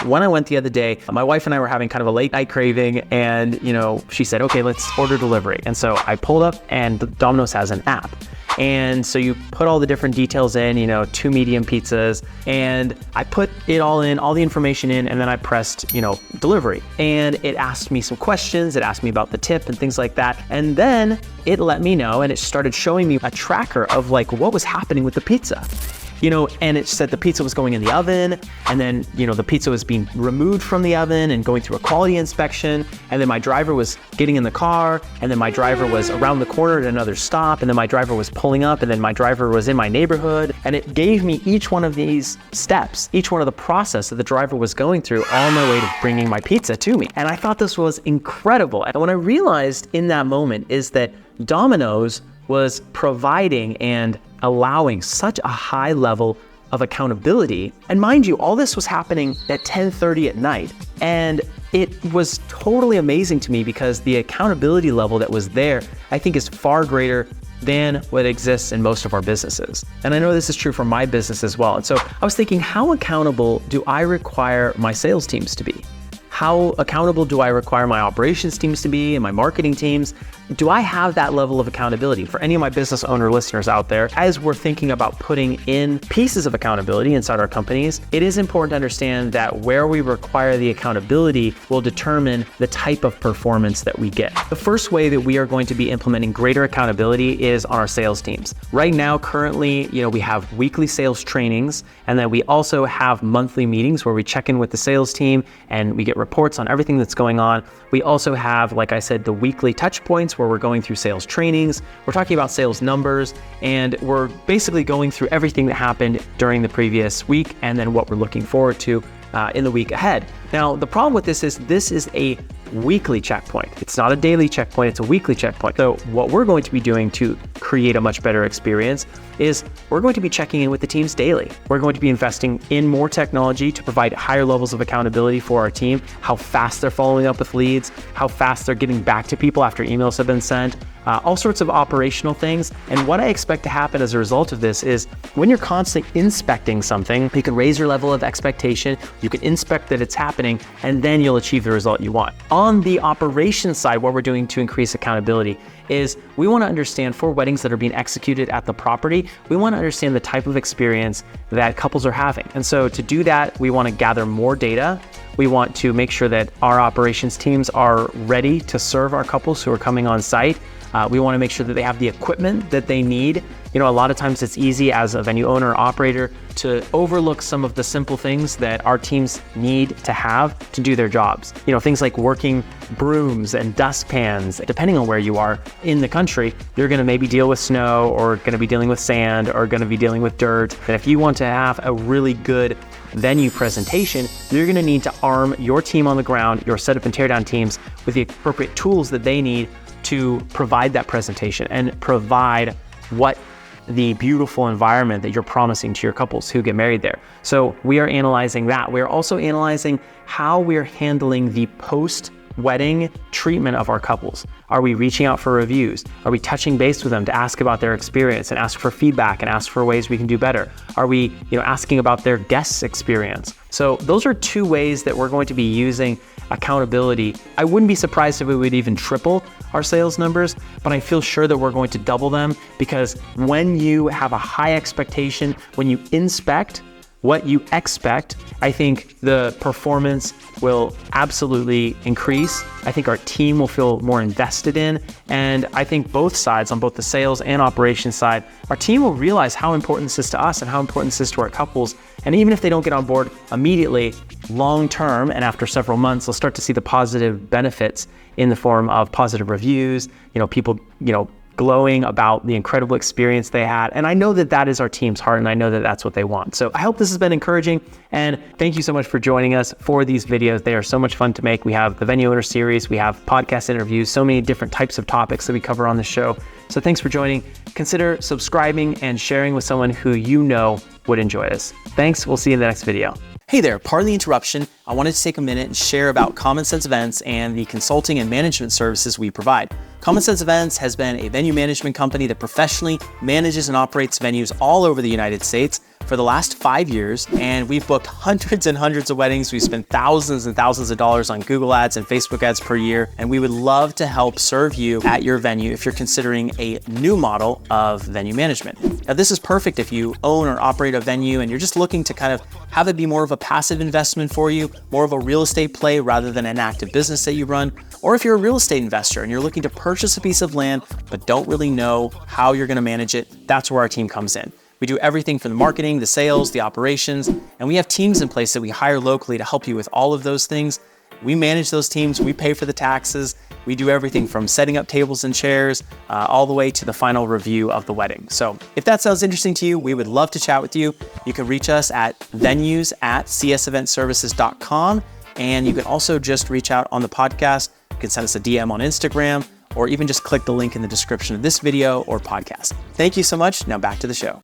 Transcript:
when I went the other day, my wife and I were having kind of a late night craving, and she said, okay, let's order delivery. And so I pulled up, and Domino's has an app. And so you put all the different details in, 2 medium pizzas, and I put it all in, all the information in, and then I pressed, delivery. And it asked me some questions. It asked me about the tip and things like that. And then it let me know, and it started showing me a tracker of like what was happening with the pizza. And it said the pizza was going in the oven, and then, the pizza was being removed from the oven and going through a quality inspection. And then my driver was getting in the car, and then my driver was around the corner at another stop, and then my driver was pulling up, and then my driver was in my neighborhood. And it gave me each one of these steps, each one of the process that the driver was going through on their way to bringing my pizza to me. And I thought this was incredible. And what I realized in that moment is that Domino's was providing and allowing such a high level of accountability. And mind you, all this was happening at 10:30 at night. And it was totally amazing to me because the accountability level that was there, I think, is far greater than what exists in most of our businesses. And I know this is true for my business as well. And so I was thinking, how accountable do I require my sales teams to be? How accountable do I require my operations teams to be and my marketing teams? Do I have that level of accountability? For any of my business owner listeners out there, as we're thinking about putting in pieces of accountability inside our companies, it is important to understand that where we require the accountability will determine the type of performance that we get. The first way that we are going to be implementing greater accountability is on our sales teams. Right now, currently, we have weekly sales trainings, and then we also have monthly meetings where we check in with the sales team and we get reports on everything that's going on. We also have, like I said, the weekly touch points where we're going through sales trainings. We're talking about sales numbers, and we're basically going through everything that happened during the previous week and then what we're looking forward to in the week ahead. Now, the problem with this is a weekly checkpoint. It's not a daily checkpoint, it's a weekly checkpoint. So what we're going to be doing to create a much better experience is we're going to be checking in with the teams daily. We're going to be investing in more technology to provide higher levels of accountability for our team, how fast they're following up with leads, how fast they're getting back to people after emails have been sent, all sorts of operational things. And what I expect to happen as a result of this is when you're constantly inspecting something, you can raise your level of expectation, you can inspect that it's happening, and then you'll achieve the result you want. On the operations side, what we're doing to increase accountability is we want to understand for weddings that are being executed at the property, we want to understand the type of experience that couples are having. And so to do that, we want to gather more data. We want to make sure that our operations teams are ready to serve our couples who are coming on site. We want to make sure that they have the equipment that they need. A lot of times it's easy as a venue owner or operator to overlook some of the simple things that our teams need to have to do their jobs. Things like working brooms and dustpans. Depending on where you are in the country, you're going to maybe deal with snow, or going to be dealing with sand, or going to be dealing with dirt. And if you want to have a really good venue presentation, you're going to need to arm your team on the ground, your setup and teardown teams, with the appropriate tools that they need to provide that presentation and provide what the beautiful environment that you're promising to your couples who get married there. So we are analyzing that. We're also analyzing how we're handling the post-wedding treatment of our couples. Are we reaching out for reviews? Are we touching base with them to ask about their experience and ask for feedback and ask for ways we can do better? Are we, asking about their guests' experience? So those are two ways that we're going to be using accountability. I wouldn't be surprised if we would even triple our sales numbers, but I feel sure that we're going to double them, because when you have a high expectation, when you inspect what you expect, I think the performance will absolutely increase. I think our team will feel more invested in, and I think both sides, on both the sales and operations side, our team will realize how important this is to us and how important this is to our couples. And even if they don't get on board immediately, long term, and after several months, they'll start to see the positive benefits in the form of positive reviews, people, glowing about the incredible experience they had. And I know that that is our team's heart, and I know that that's what they want. So I hope this has been encouraging, and thank you so much for joining us for these videos. They are so much fun to make. We have the Venue Owner Series, we have podcast interviews, so many different types of topics that we cover on the show. So thanks for joining. Consider subscribing and sharing with someone who you know would enjoy this. Thanks, we'll see you in the next video. Hey there, pardon the interruption. I wanted to take a minute and share about Common Sense Events and the consulting and management services we provide. Common Sense Events has been a venue management company that professionally manages and operates venues all over the United States for the last 5 years, and we've booked hundreds and hundreds of weddings. We've spent thousands and thousands of dollars on Google ads and Facebook ads per year, and we would love to help serve you at your venue if you're considering a new model of venue management. Now, this is perfect if you own or operate a venue and you're just looking to kind of have it be more of a passive investment for you, more of a real estate play rather than an active business that you run, or if you're a real estate investor and you're looking to purchase a piece of land but don't really know how you're going to manage it. That's where our team comes in. We do everything from the marketing, the sales, the operations, and we have teams in place that we hire locally to help you with all of those things. We manage those teams, we pay for the taxes, we do everything from setting up tables and chairs all the way to the final review of the wedding. So if that sounds interesting to you, we would love to chat with you. You can reach us at venues@cseventservices.com, and you can also just reach out on the podcast. You can send us a DM on Instagram, or even just click the link in the description of this video or podcast. Thank you so much. Now back to the show.